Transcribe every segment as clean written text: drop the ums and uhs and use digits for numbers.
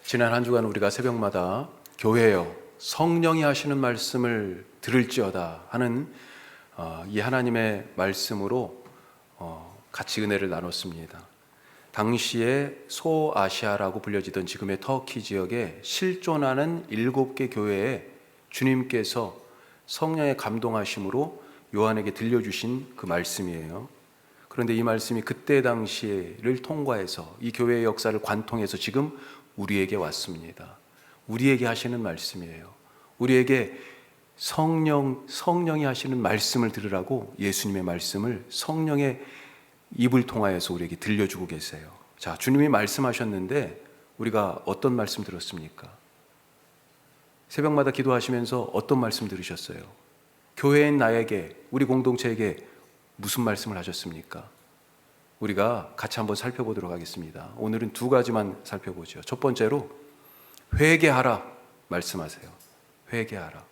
지난 한 주간 우리가 새벽마다 교회여 성령이 하시는 말씀을 들을지어다 하는 이 하나님의 말씀으로 같이 은혜를 나눴습니다. 당시에 소아시아라고 불려지던 지금의 터키 지역에 실존하는 7개 교회에 주님께서 성령의 감동하심으로 요한에게 들려주신 그 말씀이에요. 그런데 이 말씀이 그때 당시를 통과해서 이 교회의 역사를 관통해서 지금 우리에게 왔습니다. 우리에게 하시는 말씀이에요. 우리에게 성령이 하시는 말씀을 들으라고 예수님의 말씀을 성령의 입을 통하여서 우리에게 들려주고 계세요. 자, 주님이 말씀하셨는데 우리가 어떤 말씀 들었습니까? 새벽마다 기도하시면서 어떤 말씀 들으셨어요? 교회인 나에게, 우리 공동체에게 무슨 말씀을 하셨습니까? 우리가 같이 한번 살펴보도록 하겠습니다. 오늘은 2가지만 살펴보죠. 첫 번째로 회개하라 말씀하세요. 회개하라.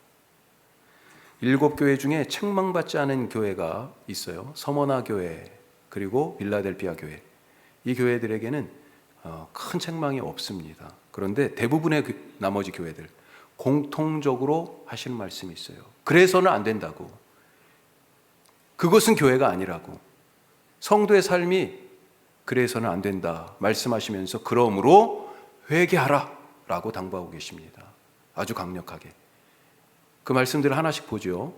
7교회 중에 책망받지 않은 교회가 있어요. 서머나 교회 그리고 빌라델피아 교회. 이 교회들에게는 큰 책망이 없습니다. 그런데 대부분의 나머지 교회들 공통적으로 하시는 말씀이 있어요. 그래서는 안 된다고. 그것은 교회가 아니라고. 성도의 삶이 그래서는 안 된다 말씀하시면서 그러므로 회개하라 라고 당부하고 계십니다. 아주 강력하게. 그 말씀들을 하나씩 보죠.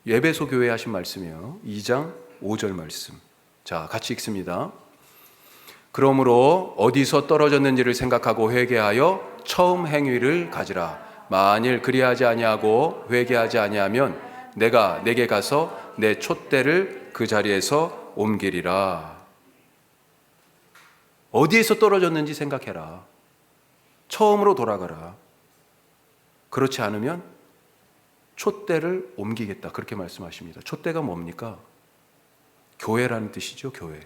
에베소 교회에 하신 말씀이요. 2장 5절 말씀. 자, 같이 읽습니다. 그러므로 어디서 떨어졌는지를 생각하고 회개하여 처음 행위를 가지라. 만일 그리하지 아니하고 회개하지 아니하면 내가 내게 가서 내 촛대를 그 자리에서 옮기리라. 어디에서 떨어졌는지 생각해라. 처음으로 돌아가라. 그렇지 않으면 촛대를 옮기겠다. 그렇게 말씀하십니다. 촛대가 뭡니까? 교회라는 뜻이죠. 교회.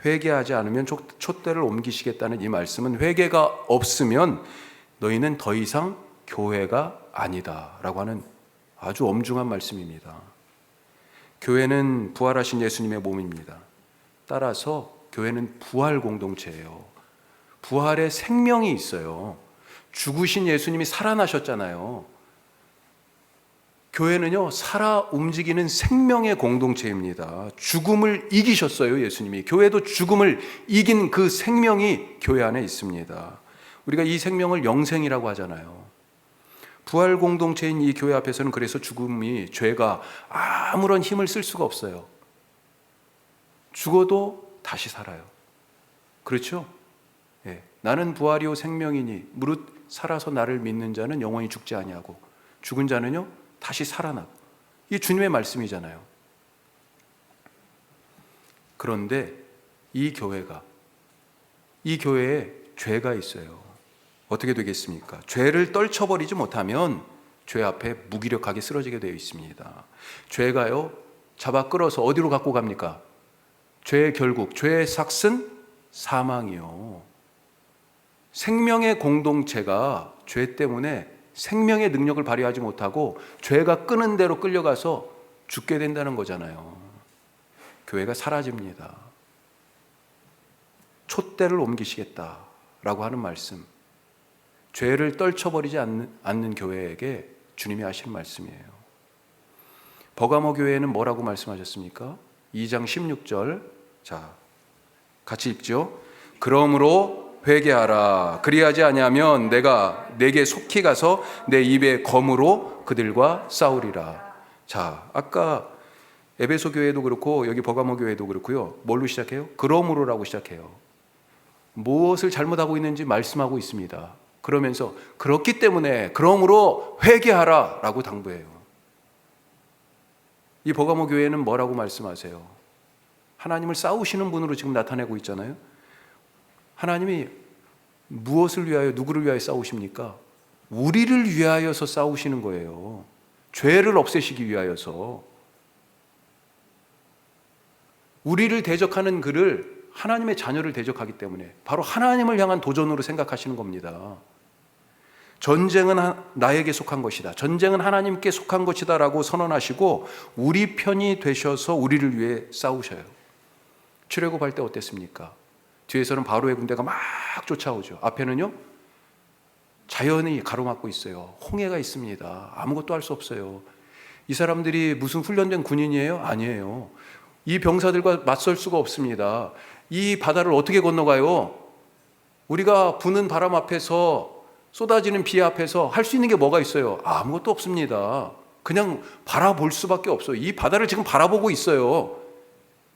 회개하지 않으면 촛대를 옮기시겠다는 이 말씀은 회개가 없으면 너희는 더 이상 교회가 아니다 라고 하는 아주 엄중한 말씀입니다. 교회는 부활하신 예수님의 몸입니다. 따라서 교회는 부활 공동체예요. 부활의 생명이 있어요. 죽으신 예수님이 살아나셨잖아요. 교회는요, 살아 움직이는 생명의 공동체입니다. 죽음을 이기셨어요, 예수님이. 교회도 죽음을 이긴 그 생명이 교회 안에 있습니다. 우리가 이 생명을 영생이라고 하잖아요. 부활 공동체인 이 교회 앞에서는 그래서 죽음이, 죄가 아무런 힘을 쓸 수가 없어요. 죽어도 다시 살아요. 그렇죠? 예. 나는 부활이요 생명이니 무릇 살아서 나를 믿는 자는 영원히 죽지 아니하고 죽은 자는요 다시 살아나고. 이게 주님의 말씀이잖아요. 그런데 이 교회에 죄가 있어요. 어떻게 되겠습니까? 죄를 떨쳐버리지 못하면 죄 앞에 무기력하게 쓰러지게 되어 있습니다. 죄가요, 잡아 끌어서 어디로 갖고 갑니까? 죄의 결국, 죄의 삭은 사망이요. 생명의 공동체가 죄 때문에 생명의 능력을 발휘하지 못하고 죄가 끄는 대로 끌려가서 죽게 된다는 거잖아요. 교회가 사라집니다. 촛대를 옮기시겠다라고 하는 말씀. 죄를 떨쳐버리지 않는 교회에게 주님이 하신 말씀이에요. 버가모 교회에는 뭐라고 말씀하셨습니까? 2장 16절. 자, 같이 읽죠. 그러므로 회개하라. 그리하지 아니하면 내가 내게 속히 가서 내 입의 검으로 그들과 싸우리라. 자, 아까 에베소 교회도 그렇고 여기 버가모 교회도 그렇고요. 뭘로 시작해요? 그러므로라고 시작해요. 무엇을 잘못하고 있는지 말씀하고 있습니다. 그러면서 그렇기 때문에 그러므로 회개하라 라고 당부해요. 이 버가모 교회는 뭐라고 말씀하세요? 하나님을 싸우시는 분으로 지금 나타내고 있잖아요. 하나님이 무엇을 위하여, 누구를 위하여 싸우십니까? 우리를 위하여서 싸우시는 거예요. 죄를 없애시기 위하여서. 우리를 대적하는 그를, 하나님의 자녀를 대적하기 때문에 바로 하나님을 향한 도전으로 생각하시는 겁니다. 전쟁은 나에게 속한 것이다. 전쟁은 하나님께 속한 것이다 라고 선언하시고 우리 편이 되셔서 우리를 위해 싸우셔요. 출애굽할 때 어땠습니까? 뒤에서는 바로의 군대가 막 쫓아오죠. 앞에는요 자연이 가로막고 있어요. 홍해가 있습니다. 아무것도 할 수 없어요. 이 사람들이 무슨 훈련된 군인이에요? 아니에요. 이 병사들과 맞설 수가 없습니다. 이 바다를 어떻게 건너가요? 우리가 부는 바람 앞에서, 쏟아지는 비 앞에서 할 수 있는 게 뭐가 있어요? 아무것도 없습니다. 그냥 바라볼 수밖에 없어요. 이 바다를 지금 바라보고 있어요.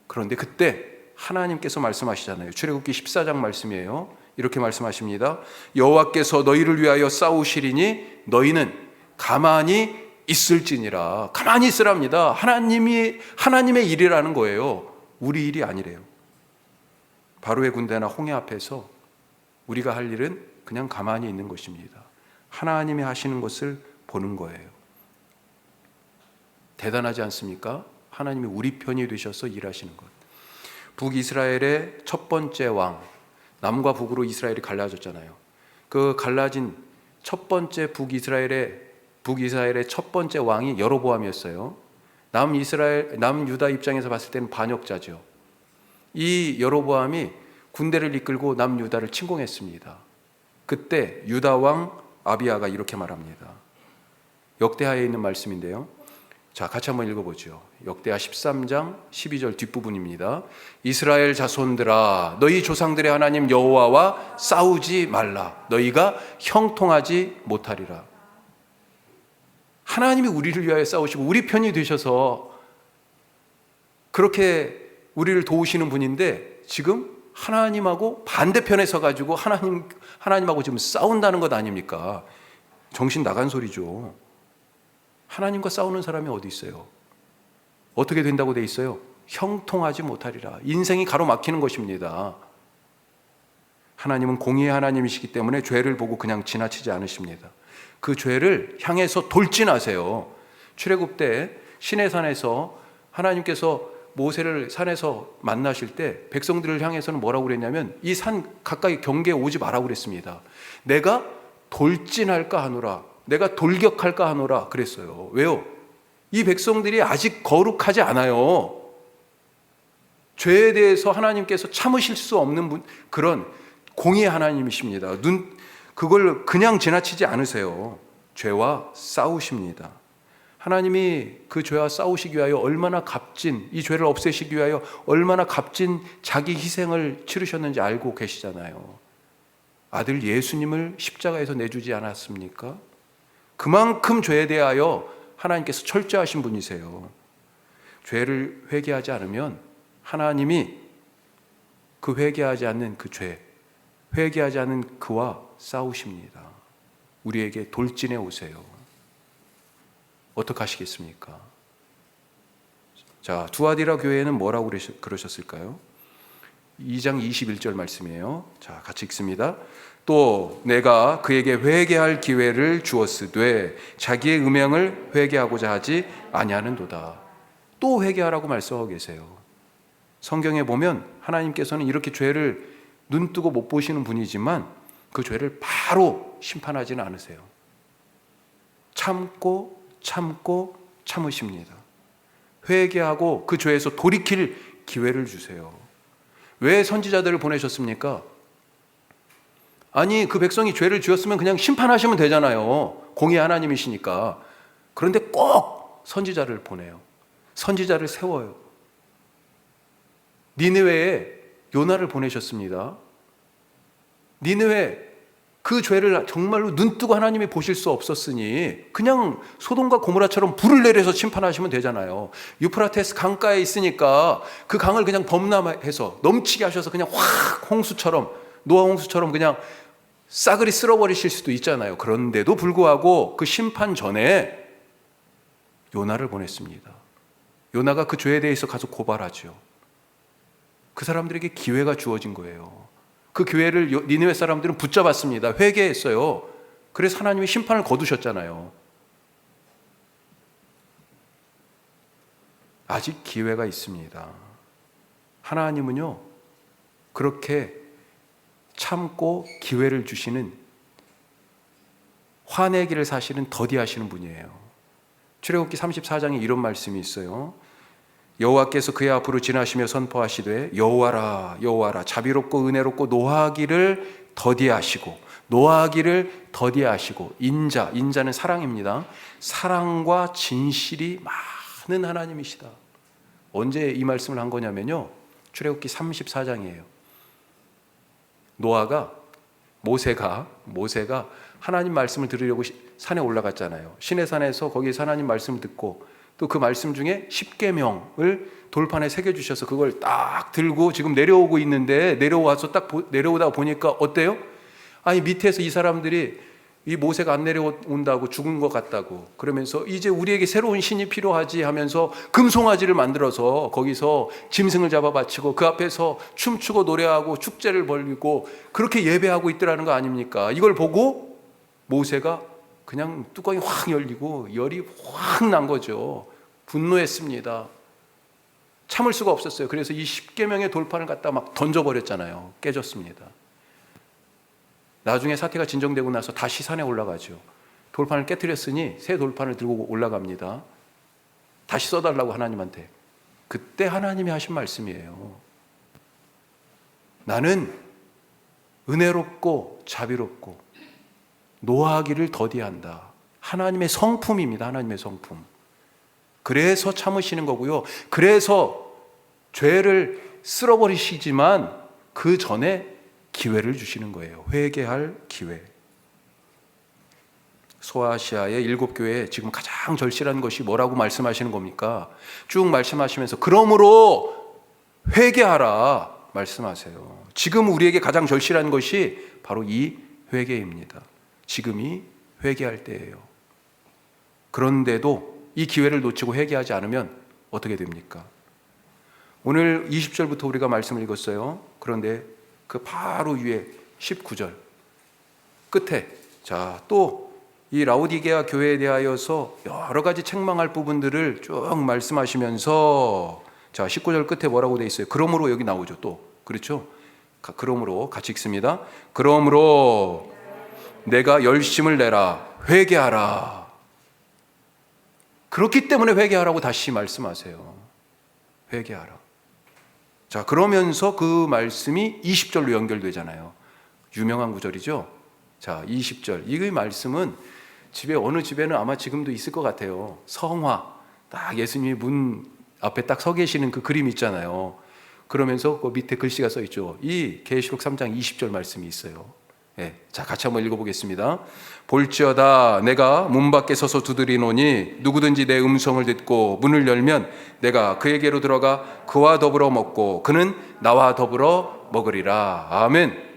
그런데 그때 하나님께서 말씀하시잖아요. 출애굽기 14장 말씀이에요. 이렇게 말씀하십니다. 여호와께서 너희를 위하여 싸우시리니 너희는 가만히 있을지니라. 가만히 있으랍니다. 하나님의 일이라는 거예요. 우리 일이 아니래요. 바로의 군대나 홍해 앞에서 우리가 할 일은 그냥 가만히 있는 것입니다. 하나님이 하시는 것을 보는 거예요. 대단하지 않습니까? 하나님이 우리 편이 되셔서 일하시는 것. 북이스라엘의 첫 번째 왕, 남과 북으로 이스라엘이 갈라졌잖아요. 그 갈라진 첫 번째 북이스라엘의 첫 번째 왕이 여로보암이었어요. 남유다 입장에서 봤을 때는 반역자죠. 이 여로보암이 군대를 이끌고 남유다를 침공했습니다. 그때 유다 왕 아비야가 이렇게 말합니다. 역대하에 있는 말씀인데요. 자, 같이 한번 읽어보죠. 역대하 13장 12절 뒷부분입니다. 이스라엘 자손들아, 너희 조상들의 하나님 여호와와 싸우지 말라. 너희가 형통하지 못하리라. 하나님이 우리를 위하여 싸우시고 우리 편이 되셔서 그렇게 우리를 도우시는 분인데 지금 하나님하고 반대편에 서가지고 하나님하고 지금 싸운다는 것 아닙니까? 정신 나간 소리죠. 하나님과 싸우는 사람이 어디 있어요? 어떻게 된다고 돼 있어요? 형통하지 못하리라. 인생이 가로막히는 것입니다. 하나님은 공의의 하나님이시기 때문에 죄를 보고 그냥 지나치지 않으십니다. 그 죄를 향해서 돌진하세요. 출애굽 때 시내산에서 하나님께서 모세를 산에서 만나실 때 백성들을 향해서는 뭐라고 그랬냐면 이 산 가까이 경계에 오지 말라고 그랬습니다. 내가 돌진할까 하노라. 내가 돌격할까 하노라 그랬어요. 왜요? 이 백성들이 아직 거룩하지 않아요. 죄에 대해서 하나님께서 참으실 수 없는 그런 공의의 하나님이십니다. 그걸 그냥 지나치지 않으세요. 죄와 싸우십니다. 하나님이 그 죄와 싸우시기 위하여 얼마나 값진, 이 죄를 없애시기 위하여 얼마나 값진 자기 희생을 치르셨는지 알고 계시잖아요. 아들 예수님을 십자가에서 내주지 않았습니까? 그만큼 죄에 대하여 하나님께서 철저하신 분이세요. 죄를 회개하지 않으면 하나님이 그 회개하지 않는 그 죄, 회개하지 않는 그와 싸우십니다. 우리에게 돌진해 오세요. 어떻게 하시겠습니까? 자, 두아디라 교회는 뭐라고 그러셨을까요? 2장 21절 말씀이에요. 자, 같이 읽습니다. 또 내가 그에게 회개할 기회를 주었으되 자기의 음행을 회개하고자 하지 아니하는도다. 또 회개하라고 말씀하고 계세요. 성경에 보면 하나님께서는 이렇게 죄를 눈뜨고 못 보시는 분이지만 그 죄를 바로 심판하지는 않으세요. 참으십니다. 회개하고 그 죄에서 돌이킬 기회를 주세요. 왜 선지자들을 보내셨습니까? 아니, 그 백성이 죄를 지었으면 그냥 심판하시면 되잖아요. 공의 하나님이시니까. 그런데 꼭 선지자를 보내요. 선지자를 세워요. 니느웨에 요나를 보내셨습니다. 니느웨 그 죄를 정말로 눈뜨고 하나님이 보실 수 없었으니 그냥 소돔과 고모라처럼 불을 내려서 심판하시면 되잖아요. 유프라테스 강가에 있으니까 그 강을 그냥 범람해서 넘치게 하셔서 그냥 확 홍수처럼, 노아 홍수처럼 그냥 싸그리 쓸어버리실 수도 있잖아요. 그런데도 불구하고 그 심판 전에 요나를 보냈습니다. 요나가 그 죄에 대해서 가서 고발하죠. 그 사람들에게 기회가 주어진 거예요. 그 기회를 니느웨 사람들은 붙잡았습니다. 회개했어요. 그래서 하나님이 심판을 거두셨잖아요. 아직 기회가 있습니다. 하나님은요, 그렇게 참고 기회를 주시는, 화내기를 사실은 더디하시는 분이에요. 출애굽기 34장에 이런 말씀이 있어요. 여호와께서 그의 앞으로 지나시며 선포하시되 여호와라 여호와라 자비롭고 은혜롭고 노하기를 더디하시고 노하기를 더디하시고 인자는 사랑입니다. 사랑과 진실이 많은 하나님이시다. 언제 이 말씀을 한 거냐면요, 출애굽기 34장이에요. 노아가 모세가 하나님 말씀을 들으려고 산에 올라갔잖아요. 시내산에서 거기서 하나님 말씀을 듣고 또 그 말씀 중에 10계명을 돌판에 새겨주셔서 그걸 딱 들고 지금 내려오고 있는데, 내려와서 딱 내려오다 보니까 어때요? 아니, 밑에서 이 사람들이 이 모세가 안 내려온다고 죽은 것 같다고 그러면서 이제 우리에게 새로운 신이 필요하지 하면서 금송아지를 만들어서 거기서 짐승을 잡아 바치고 그 앞에서 춤추고 노래하고 축제를 벌이고 그렇게 예배하고 있더라는 거 아닙니까? 이걸 보고 모세가 그냥 뚜껑이 확 열리고 열이 확 난 거죠. 분노했습니다. 참을 수가 없었어요. 그래서 이 10계명의 돌판을 갖다 막 던져버렸잖아요. 깨졌습니다. 나중에 사태가 진정되고 나서 다시 산에 올라가죠. 돌판을 깨트렸으니 새 돌판을 들고 올라갑니다. 다시 써달라고 하나님한테. 그때 하나님이 하신 말씀이에요. 나는 은혜롭고 자비롭고 노하기를 더디한다. 하나님의 성품입니다. 하나님의 성품. 그래서 참으시는 거고요. 그래서 죄를 쓸어버리시지만 그 전에 기회를 주시는 거예요. 회개할 기회. 소아시아의 7교회에 지금 가장 절실한 것이 뭐라고 말씀하시는 겁니까? 쭉 말씀하시면서 그러므로 회개하라 말씀하세요. 지금 우리에게 가장 절실한 것이 바로 이 회개입니다. 지금이 회개할 때예요. 그런데도 이 기회를 놓치고 회개하지 않으면 어떻게 됩니까? 오늘 20절부터 우리가 말씀을 읽었어요. 그런데 그 바로 위에 19절 끝에 또 이 라오디게아 교회에 대하여서 여러 가지 책망할 부분들을 쭉 말씀하시면서 19절 끝에 뭐라고 돼 있어요? 그러므로 여기 나오죠. 또 그렇죠? 그러므로 같이 읽습니다. 그러므로 내가 열심을 내라 회개하라. 그렇기 때문에 회개하라고 다시 말씀하세요. 회개하라. 그러면서 그 말씀이 20절로 연결되잖아요. 유명한 구절이죠. 20절. 이 말씀은 어느 집에는 아마 지금도 있을 것 같아요. 성화. 딱 예수님이 문 앞에 딱 서 계시는 그 그림 있잖아요. 그러면서 그 밑에 글씨가 써 있죠. 이 계시록 3장 20절 말씀이 있어요. 같이 한번 읽어보겠습니다. 볼지어다 내가 문 밖에 서서 두드리노니 누구든지 내 음성을 듣고 문을 열면 내가 그에게로 들어가 그와 더불어 먹고 그는 나와 더불어 먹으리라. 아멘.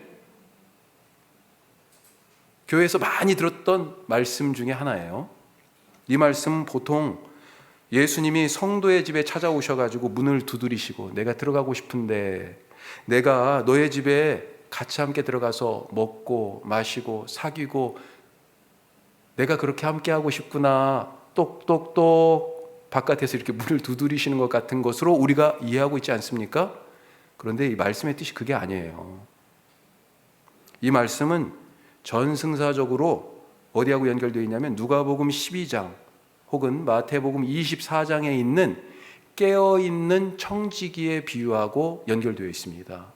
교회에서 많이 들었던 말씀 중에 하나예요. 이 말씀 보통 예수님이 성도의 집에 찾아오셔가지고 문을 두드리시고 내가 들어가고 싶은데 내가 너의 집에 같이 함께 들어가서 먹고 마시고 사귀고 내가 그렇게 함께 하고 싶구나 똑똑똑 바깥에서 이렇게 문을 두드리시는 것 같은 것으로 우리가 이해하고 있지 않습니까? 그런데 이 말씀의 뜻이 그게 아니에요. 이 말씀은 전승사적으로 어디하고 연결되어 있냐면 누가복음 12장 혹은 마태복음 24장에 있는 깨어있는 청지기에 비유하고 연결되어 있습니다.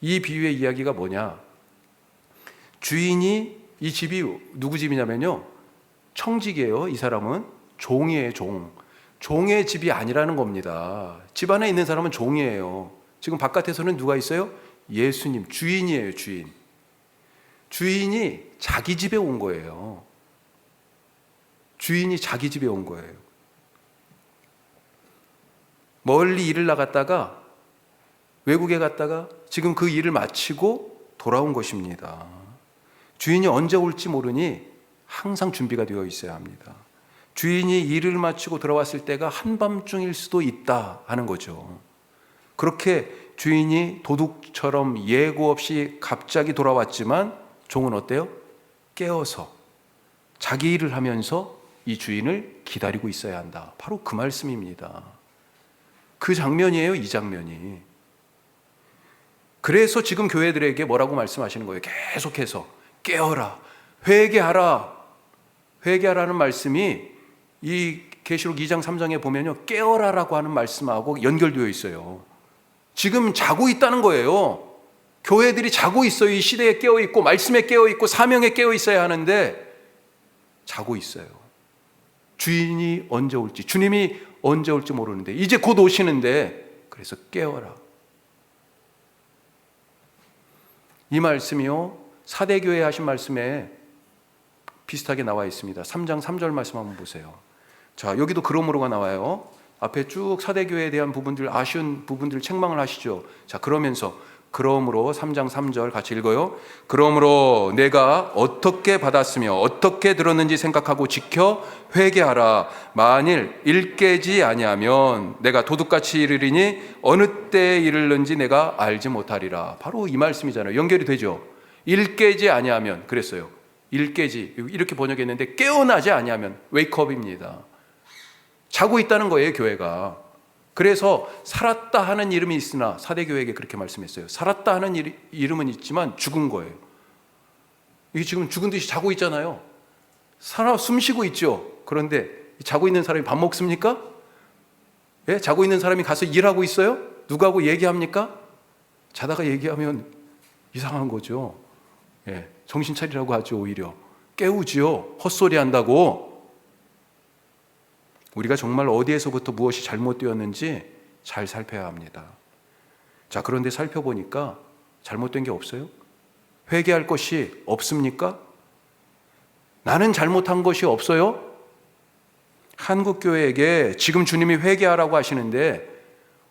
이 비유의 이야기가 뭐냐? 주인이 이 집이 누구 집이냐면요, 청지기예요. 이 사람은 종이에요. 종의 집이 아니라는 겁니다. 집 안에 있는 사람은 종이에요. 지금 바깥에서는 누가 있어요? 예수님, 주인이에요. 주인이 자기 집에 온 거예요. 주인이 자기 집에 온 거예요. 멀리 일을 나갔다가 외국에 갔다가 지금 그 일을 마치고 돌아온 것입니다. 주인이 언제 올지 모르니 항상 준비가 되어 있어야 합니다. 주인이 일을 마치고 돌아왔을 때가 한밤중일 수도 있다 하는 거죠. 그렇게 주인이 도둑처럼 예고 없이 갑자기 돌아왔지만 종은 어때요? 깨어서 자기 일을 하면서 이 주인을 기다리고 있어야 한다. 바로 그 말씀입니다. 그 장면이에요. 이 장면이. 그래서 지금 교회들에게 뭐라고 말씀하시는 거예요? 계속해서 깨어라, 회개하라는 말씀이 이 계시록 2장 3장에 보면요, 깨어라라고 하는 말씀하고 연결되어 있어요. 지금 자고 있다는 거예요. 교회들이 자고 있어요. 이 시대에 깨어 있고 말씀에 깨어 있고 사명에 깨어 있어야 하는데 자고 있어요. 주인이 언제 올지, 주님이 언제 올지 모르는데 이제 곧 오시는데, 그래서 깨어라. 이 말씀이요, 사대교회 하신 말씀에 비슷하게 나와 있습니다. 3장 3절 말씀 한번 보세요. 자, 여기도 그러므로가 나와요. 앞에 쭉 사대교회에 대한 부분들, 아쉬운 부분들 책망을 하시죠. 자, 그러면서 그러므로 3장 3절 같이 읽어요. 그러므로 내가 어떻게 받았으며 어떻게 들었는지 생각하고 지켜 회개하라. 만일 일깨지 아니하면 내가 도둑같이 이르리니 어느 때에 이르는지 내가 알지 못하리라. 바로 이 말씀이잖아요. 연결이 되죠. 일깨지 아니하면, 그랬어요. 일깨지, 이렇게 번역했는데 깨어나지 아니하면, 웨이크업입니다. 자고 있다는 거예요, 교회가. 그래서 살았다 하는 이름이 있으나, 사대교회에게 그렇게 말씀했어요. 살았다 하는 이름은 있지만 죽은 거예요. 이게 지금 죽은 듯이 자고 있잖아요. 살아 숨쉬고 있죠. 그런데 자고 있는 사람이 밥 먹습니까? 예? 자고 있는 사람이 가서 일하고 있어요? 누구하고 얘기합니까? 자다가 얘기하면 이상한 거죠. 예, 정신 차리라고 하죠. 오히려 깨우지요. 헛소리 한다고. 우리가 정말 어디에서부터 무엇이 잘못되었는지 잘 살펴야 합니다. 자, 그런데 살펴보니까 잘못된 게 없어요? 회개할 것이 없습니까? 나는 잘못한 것이 없어요? 한국교회에게 지금 주님이 회개하라고 하시는데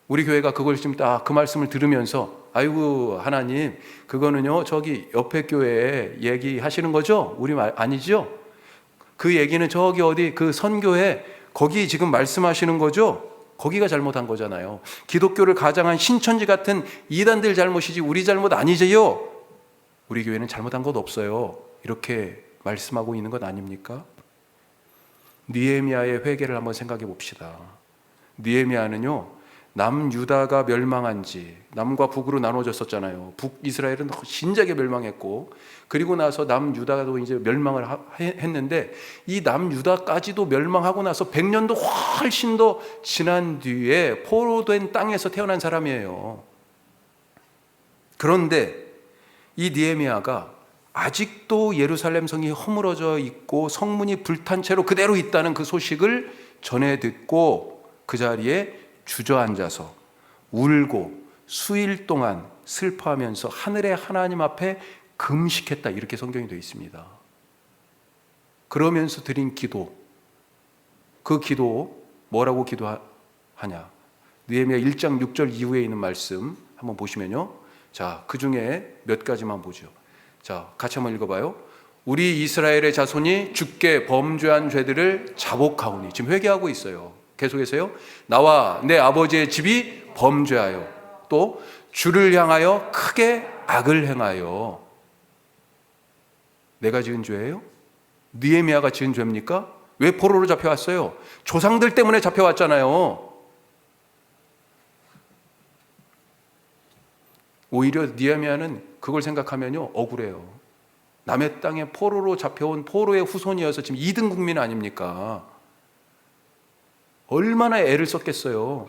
우리 교회가 그걸 지금 딱 그 말씀을 들으면서 아이고 하나님, 그거는요 저기 옆에 교회에 얘기하시는 거죠? 우리 말 아니죠? 그 얘기는 저기 어디 그 선교회 거기 지금 말씀하시는 거죠? 거기가 잘못한 거잖아요. 기독교를 가장한 신천지 같은 이단들 잘못이지 우리 잘못 아니지요? 우리 교회는 잘못한 것 없어요. 이렇게 말씀하고 있는 것 아닙니까? 느헤미야의 회개를 한번 생각해 봅시다. 느헤미야는요, 남유다가 멸망한 지, 남과 북으로 나눠졌었잖아요. 북이스라엘은 진작에 멸망했고, 그리고 나서 남유다도 이제 멸망을 했는데, 이 남유다까지도 멸망하고 나서 100년도 훨씬 더 지난 뒤에 포로된 땅에서 태어난 사람이에요. 그런데 이 느헤미야가 아직도 예루살렘 성이 허물어져 있고 성문이 불탄 채로 그대로 있다는 그 소식을 전해 듣고 그 자리에 주저앉아서 울고 수일 동안 슬퍼하면서 하늘의 하나님 앞에 금식했다, 이렇게 성경이 되어 있습니다. 그러면서 드린 기도, 그 기도 뭐라고 기도하냐? 느헤미야 1장 6절 이후에 있는 말씀 한번 보시면요, 자, 그 중에 몇 가지만 보죠. 자, 같이 한번 읽어봐요. 우리 이스라엘의 자손이 주께 범죄한 죄들을 자복하오니, 지금 회개하고 있어요. 계속해서요, 나와 내 아버지의 집이 범죄하여 또 주를 향하여 크게 악을 행하여. 내가 지은 죄예요? 느헤미야가 지은 죄입니까? 왜 포로로 잡혀왔어요? 조상들 때문에 잡혀왔잖아요. 오히려 느헤미야는 그걸 생각하면요 억울해요. 남의 땅에 포로로 잡혀온 포로의 후손이어서 지금 2등 국민 아닙니까? 얼마나 애를 썼겠어요.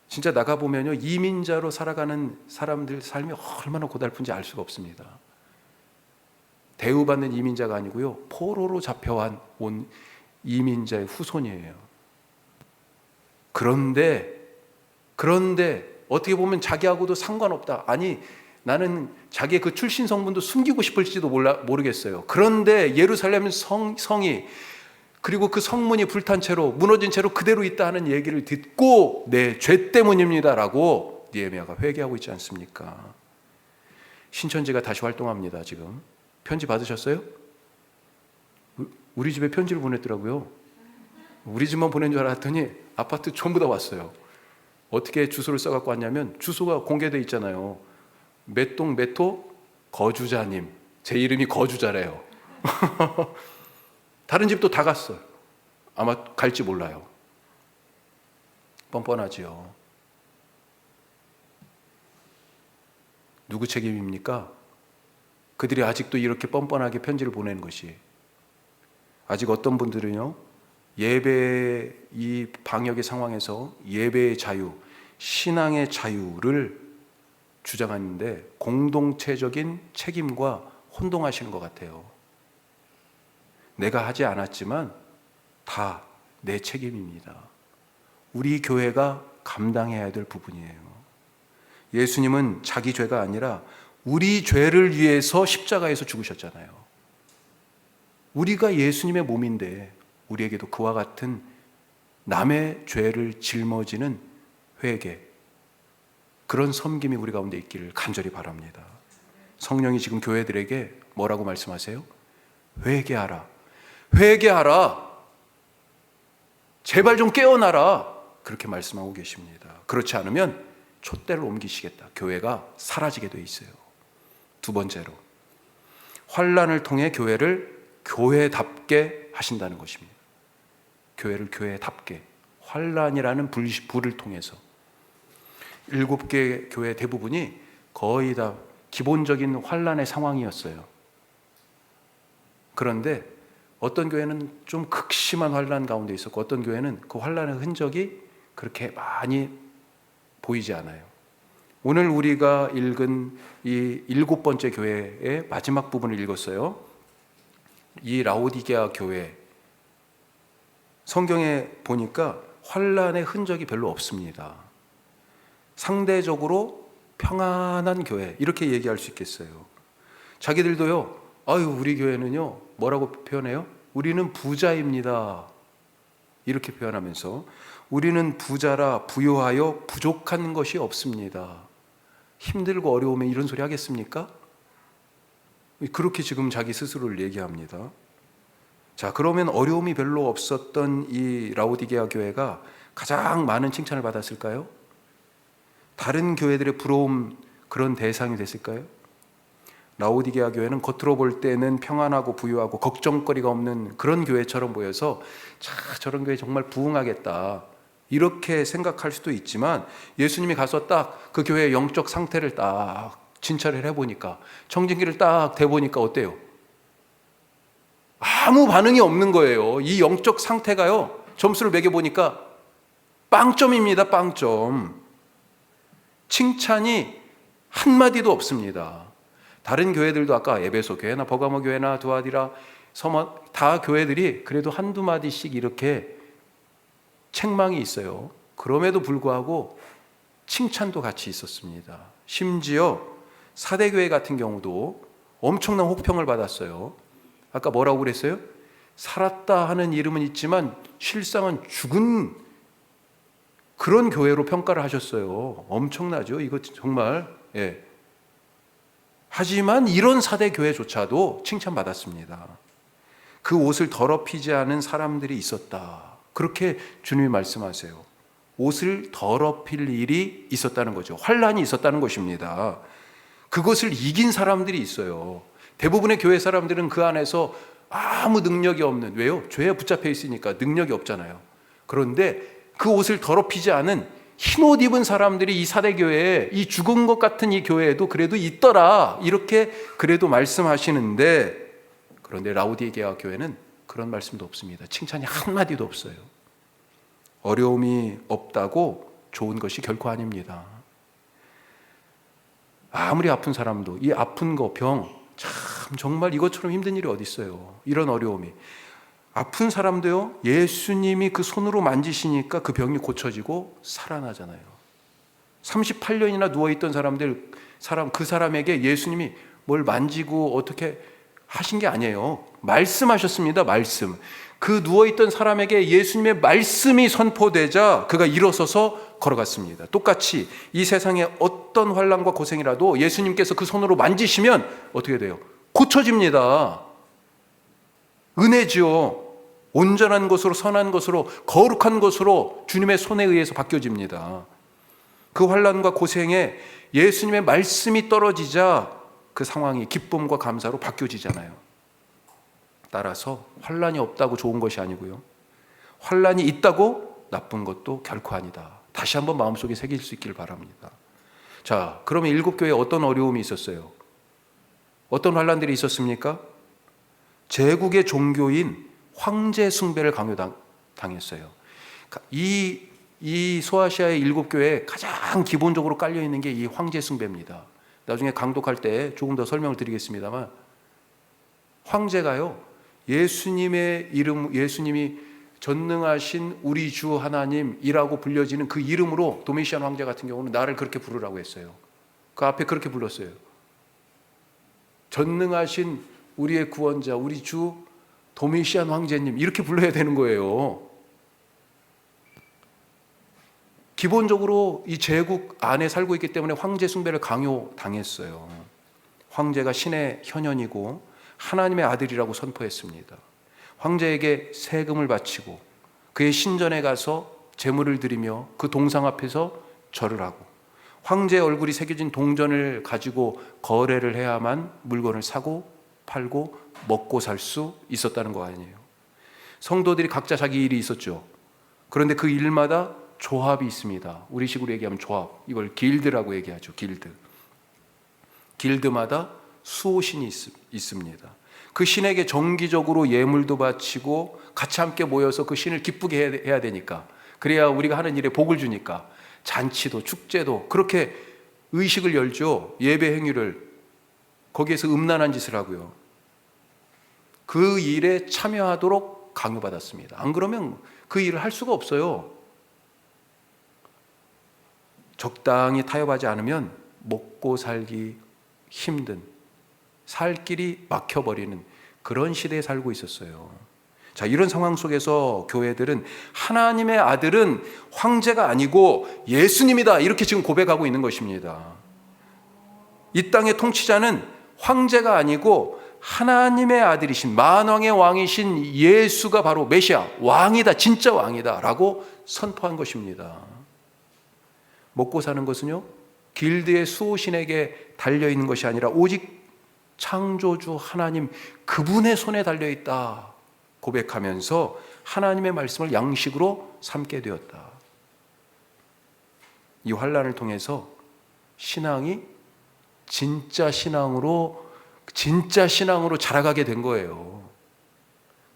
진짜 나가보면요, 이민자로 살아가는 사람들 삶이 얼마나 고달픈지 알 수가 없습니다. 대우받는 이민자가 아니고요, 포로로 잡혀온 이민자의 후손이에요. 그런데 어떻게 보면 자기하고도 상관없다. 아니, 나는 자기의 그 출신 성분도 숨기고 싶을지도 모르겠어요. 그런데 예루살렘 성이, 그리고 그 성문이 불탄 채로 무너진 채로 그대로 있다 하는 얘기를 듣고 내 죄 때문입니다라고 느헤미야가 회개하고 있지 않습니까? 신천지가 다시 활동합니다. 지금 편지 받으셨어요? 우리 집에 편지를 보냈더라고요. 우리 집만 보낸 줄 알았더니 아파트 전부 다 왔어요. 어떻게 주소를 써갖고 왔냐면, 주소가 공개되어 있잖아요. 몇 동 몇 호 거주자님. 제 이름이 거주자래요. 다른 집도 다 갔어요. 아마 갈지 몰라요. 뻔뻔하지요. 누구 책임입니까? 그들이 아직도 이렇게 뻔뻔하게 편지를 보내는 것이. 아직 어떤 분들은요, 예배 이 방역의 상황에서 예배의 자유, 신앙의 자유를 주장하는데 공동체적인 책임과 혼동하시는 것 같아요. 내가 하지 않았지만 다 내 책임입니다. 우리 교회가 감당해야 될 부분이에요. 예수님은 자기 죄가 아니라 우리 죄를 위해서 십자가에서 죽으셨잖아요. 우리가 예수님의 몸인데 우리에게도 그와 같은 남의 죄를 짊어지는 회개, 그런 섬김이 우리 가운데 있기를 간절히 바랍니다. 성령이 지금 교회들에게 뭐라고 말씀하세요? 회개하라. 회개하라. 제발 좀 깨어나라. 그렇게 말씀하고 계십니다. 그렇지 않으면 촛대를 옮기시겠다. 교회가 사라지게 돼 있어요. 두 번째로, 환난을 통해 교회를 교회답게 하신다는 것입니다. 교회를 교회답게, 환난이라는 불을 통해서. 7개 교회 대부분이 거의 다 기본적인 환난의 상황이었어요. 그런데 어떤 교회는 좀 극심한 환난 가운데 있었고, 어떤 교회는 그 환난의 흔적이 그렇게 많이 보이지 않아요. 오늘 우리가 읽은 이 7번째 교회의 마지막 부분을 읽었어요. 이 라오디게아 교회, 성경에 보니까 환난의 흔적이 별로 없습니다. 상대적으로 평안한 교회, 이렇게 얘기할 수 있겠어요. 자기들도요, 아유, 우리 교회는요, 뭐라고 표현해요? 우리는 부자입니다. 이렇게 표현하면서, 우리는 부자라 부요하여 부족한 것이 없습니다. 힘들고 어려우면 이런 소리 하겠습니까? 그렇게 지금 자기 스스로를 얘기합니다. 자, 그러면 어려움이 별로 없었던 이 라오디게아 교회가 가장 많은 칭찬을 받았을까요? 다른 교회들의 부러움, 그런 대상이 됐을까요? 라오디게아 교회는 겉으로 볼 때는 평안하고 부유하고 걱정거리가 없는 그런 교회처럼 보여서, 자, 저런 교회 정말 부흥하겠다, 이렇게 생각할 수도 있지만, 예수님이 가서 딱 그 교회의 영적 상태를 딱 진찰을 해보니까, 청진기를 딱 대보니까 어때요? 아무 반응이 없는 거예요. 이 영적 상태가요, 점수를 매겨보니까 빵점입니다. 빵점. 칭찬이 한마디도 없습니다. 다른 교회들도 아까 에베소 교회나 버가모 교회나 두아디라, 서머, 다 교회들이 그래도 한두 마디씩 이렇게 책망이 있어요. 그럼에도 불구하고 칭찬도 같이 있었습니다. 심지어 사대교회 같은 경우도 엄청난 혹평을 받았어요. 아까 뭐라고 그랬어요? 살았다 하는 이름은 있지만 실상은 죽은 그런 교회로 평가를 하셨어요. 엄청나죠? 이거 정말. 예. 하지만 이런 사대교회조차도 칭찬받았습니다. 그 옷을 더럽히지 않은 사람들이 있었다. 그렇게 주님이 말씀하세요. 옷을 더럽힐 일이 있었다는 거죠. 환난이 있었다는 것입니다. 그것을 이긴 사람들이 있어요. 대부분의 교회 사람들은 그 안에서 아무 능력이 없는, 왜요? 죄에 붙잡혀 있으니까 능력이 없잖아요. 그런데 그 옷을 더럽히지 않은 흰옷 입은 사람들이 이 사대교회에, 이 죽은 것 같은 이 교회에도 그래도 있더라, 이렇게 그래도 말씀하시는데, 그런데 라오디게아 교회는 그런 말씀도 없습니다. 칭찬이 한마디도 없어요. 어려움이 없다고 좋은 것이 결코 아닙니다. 아무리 아픈 사람도 이 아픈 거, 병, 참 정말 이것처럼 힘든 일이 어디 있어요. 이런 어려움이. 아픈 사람도요, 예수님이 그 손으로 만지시니까 그 병이 고쳐지고 살아나잖아요. 38년이나 누워있던 그 사람에게 예수님이 뭘 만지고 어떻게 하신 게 아니에요. 말씀하셨습니다. 말씀. 그 누워있던 사람에게 예수님의 말씀이 선포되자 그가 일어서서 걸어갔습니다. 똑같이 이 세상에 어떤 환난과 고생이라도 예수님께서 그 손으로 만지시면 어떻게 돼요? 고쳐집니다. 은혜지요. 온전한 것으로, 선한 것으로, 거룩한 것으로 주님의 손에 의해서 바뀌어집니다. 그 환난과 고생에 예수님의 말씀이 떨어지자 그 상황이 기쁨과 감사로 바뀌어지잖아요. 따라서 환난이 없다고 좋은 것이 아니고요, 환난이 있다고 나쁜 것도 결코 아니다. 다시 한번 마음속에 새길 수 있기를 바랍니다. 자, 그러면 7교회에 어떤 어려움이 있었어요? 어떤 환난들이 있었습니까? 제국의 종교인 황제 숭배를 강요당했어요. 이 이 소아시아의 7교회에 가장 기본적으로 깔려 있는 게 이 황제 숭배입니다. 나중에 강독할 때 조금 더 설명을 드리겠습니다만, 황제가요, 예수님의 이름, 예수님이 전능하신 우리 주 하나님이라고 불려지는 그 이름으로 도미시안 황제 같은 경우는 나를 그렇게 부르라고 했어요. 그 앞에 그렇게 불렀어요. 전능하신 우리의 구원자, 우리 주 도미시안 황제님, 이렇게 불러야 되는 거예요. 기본적으로 이 제국 안에 살고 있기 때문에 황제 숭배를 강요당했어요. 황제가 신의 현현이고 하나님의 아들이라고 선포했습니다. 황제에게 세금을 바치고 그의 신전에 가서 제물을 드리며 그 동상 앞에서 절을 하고, 황제의 얼굴이 새겨진 동전을 가지고 거래를 해야만 물건을 사고 팔고 먹고 살 수 있었다는 거 아니에요. 성도들이 각자 자기 일이 있었죠. 그런데 그 일마다 조합이 있습니다. 우리식으로 얘기하면 조합, 이걸 길드라고 얘기하죠. 길드마다 수호신이 있습니다. 그 신에게 정기적으로 예물도 바치고 같이 함께 모여서 그 신을 기쁘게 해야 되니까, 그래야 우리가 하는 일에 복을 주니까 잔치도 축제도 그렇게 의식을 열죠. 예배 행위를, 거기에서 음란한 짓을 하고요. 그 일에 참여하도록 강요받았습니다. 안 그러면 그 일을 할 수가 없어요. 적당히 타협하지 않으면 먹고 살기 힘든, 살 길이 막혀버리는 그런 시대에 살고 있었어요. 자, 이런 상황 속에서 교회들은 하나님의 아들은 황제가 아니고 예수님이다, 이렇게 지금 고백하고 있는 것입니다. 이 땅의 통치자는 황제가 아니고 하나님의 아들이신 만왕의 왕이신 예수가 바로 메시아, 왕이다, 진짜 왕이다 라고 선포한 것입니다. 먹고 사는 것은요, 길드의 수호신에게 달려있는 것이 아니라 오직 창조주 하나님 그분의 손에 달려있다 고백하면서 하나님의 말씀을 양식으로 삼게 되었다. 이 환난을 통해서 신앙이 진짜 신앙으로 자라가게 된 거예요.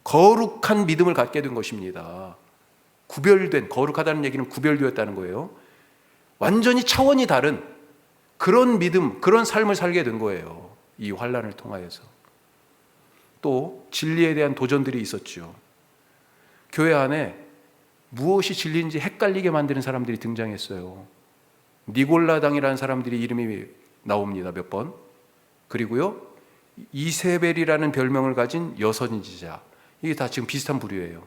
거룩한 믿음을 갖게 된 것입니다. 구별된, 거룩하다는 얘기는 구별되었다는 거예요. 완전히 차원이 다른 그런 믿음, 그런 삶을 살게 된 거예요. 이 환난을 통하여서. 또 진리에 대한 도전들이 있었죠. 교회 안에 무엇이 진리인지 헷갈리게 만드는 사람들이 등장했어요. 니골라당이라는 사람들이 이름이 나옵니다. 몇 번. 그리고요, 이세벨이라는 별명을 가진 여선지자, 이게 다 지금 비슷한 부류예요.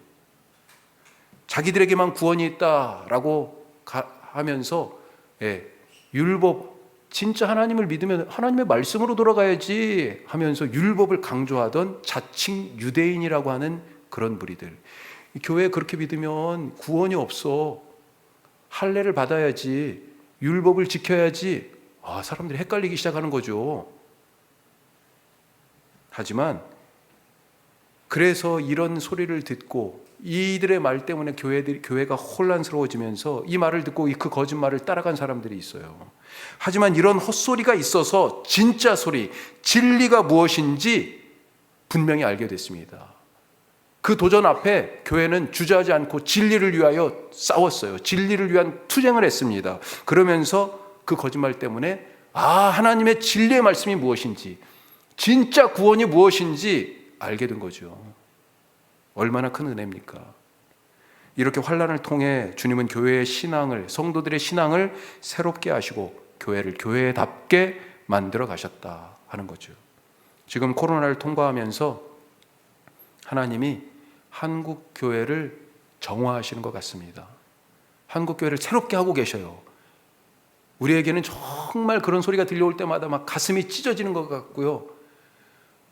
자기들에게만 구원이 있다라고 하면서 율법, 진짜 하나님을 믿으면 하나님의 말씀으로 돌아가야지 하면서 율법을 강조하던 자칭 유대인이라고 하는 그런 무리들. 교회에 그렇게 믿으면 구원이 없어, 할례를 받아야지, 율법을 지켜야지, 사람들이 헷갈리기 시작하는 거죠. 하지만 그래서 이런 소리를 듣고 이들의 말 때문에 교회가 혼란스러워지면서 이 말을 듣고 그 거짓말을 따라간 사람들이 있어요. 하지만 이런 헛소리가 있어서 진짜 소리, 진리가 무엇인지 분명히 알게 됐습니다. 그 도전 앞에 교회는 주저하지 않고 진리를 위하여 싸웠어요. 진리를 위한 투쟁을 했습니다. 그러면서 그 거짓말 때문에 하나님의 진리의 말씀이 무엇인지, 진짜 구원이 무엇인지 알게 된 거죠. 얼마나 큰 은혜입니까? 이렇게 환난을 통해 주님은 교회의 신앙을, 성도들의 신앙을 새롭게 하시고 교회를 교회답게 만들어 가셨다 하는 거죠. 지금 코로나를 통과하면서 하나님이 한국 교회를 정화하시는 것 같습니다. 한국 교회를 새롭게 하고 계셔요. 우리에게는 정말 그런 소리가 들려올 때마다 막 가슴이 찢어지는 것 같고요.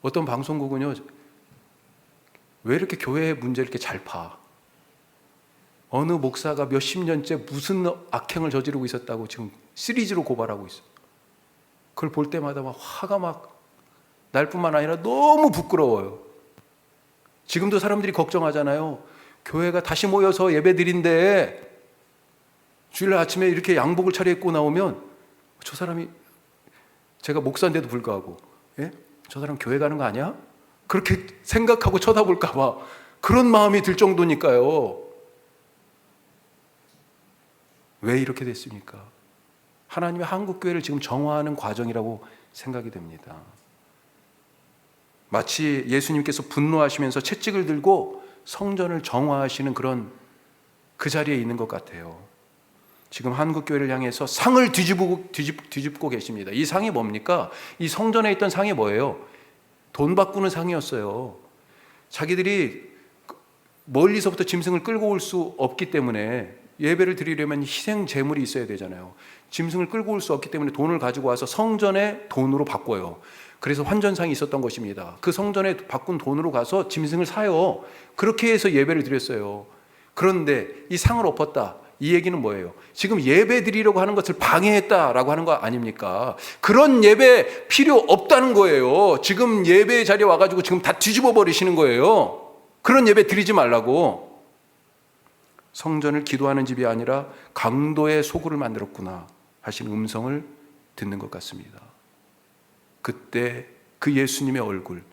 어떤 방송국은요, 왜 이렇게 교회의 문제를 이렇게 잘 파? 어느 목사가 몇십 년째 무슨 악행을 저지르고 있었다고 지금 시리즈로 고발하고 있어요. 그걸 볼 때마다 막 화가 막 날 뿐만 아니라 너무 부끄러워요. 지금도 사람들이 걱정하잖아요. 교회가 다시 모여서 예배 드린데 주일날 아침에 이렇게 양복을 차려입고 나오면 저 사람이, 제가 목사인데도 불구하고, 저 사람 교회 가는 거 아니야? 그렇게 생각하고 쳐다볼까 봐 그런 마음이 들 정도니까요. 왜 이렇게 됐습니까? 하나님의 한국교회를 지금 정화하는 과정이라고 생각이 됩니다. 마치 예수님께서 분노하시면서 채찍을 들고 성전을 정화하시는 그런 그 자리에 있는 것 같아요. 지금 한국교회를 향해서 상을 뒤집고 계십니다. 이 상이 뭡니까? 이 성전에 있던 상이 뭐예요? 돈 바꾸는 상이었어요. 자기들이 멀리서부터 짐승을 끌고 올 수 없기 때문에 예배를 드리려면 희생 제물이 있어야 되잖아요. 짐승을 끌고 올 수 없기 때문에 돈을 가지고 와서 성전에 돈으로 바꿔요. 그래서 환전상이 있었던 것입니다. 그 성전에 바꾼 돈으로 가서 짐승을 사요. 그렇게 해서 예배를 드렸어요. 그런데 이 상을 엎었다. 이 얘기는 뭐예요? 지금 예배 드리려고 하는 것을 방해했다라고 하는 거 아닙니까? 그런 예배 필요 없다는 거예요. 지금 예배 자리에 와가지고 지금 다 뒤집어 버리시는 거예요. 그런 예배 드리지 말라고. 성전을 기도하는 집이 아니라 강도의 소굴을 만들었구나 하신 음성을 듣는 것 같습니다. 그때 그 예수님의 얼굴,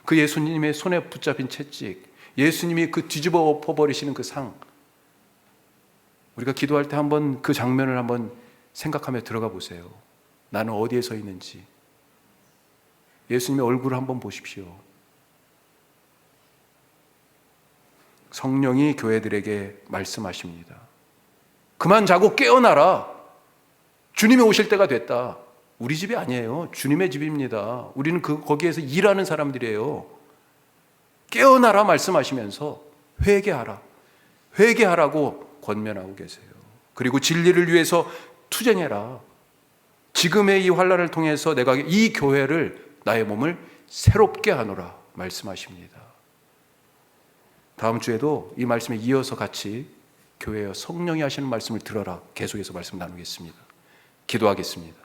그 예수님의 손에 붙잡힌 채찍, 예수님이 그 뒤집어 엎어버리시는 그 상, 우리가 기도할 때 한번 그 장면을 한번 생각하며 들어가 보세요. 나는 어디에 서 있는지. 예수님의 얼굴을 한번 보십시오. 성령이 교회들에게 말씀하십니다. 그만 자고 깨어나라. 주님이 오실 때가 됐다. 우리 집이 아니에요. 주님의 집입니다. 우리는 거기에서 일하는 사람들이에요. 깨어나라 말씀하시면서 회개하라. 회개하라고 권면하고 계세요. 그리고 진리를 위해서 투쟁해라. 지금의 이 환난을 통해서 내가 이 교회를, 나의 몸을 새롭게 하노라 말씀하십니다. 다음 주에도 이 말씀에 이어서 같이 교회여 성령이 하시는 말씀을 들어라 계속해서 말씀 나누겠습니다. 기도하겠습니다.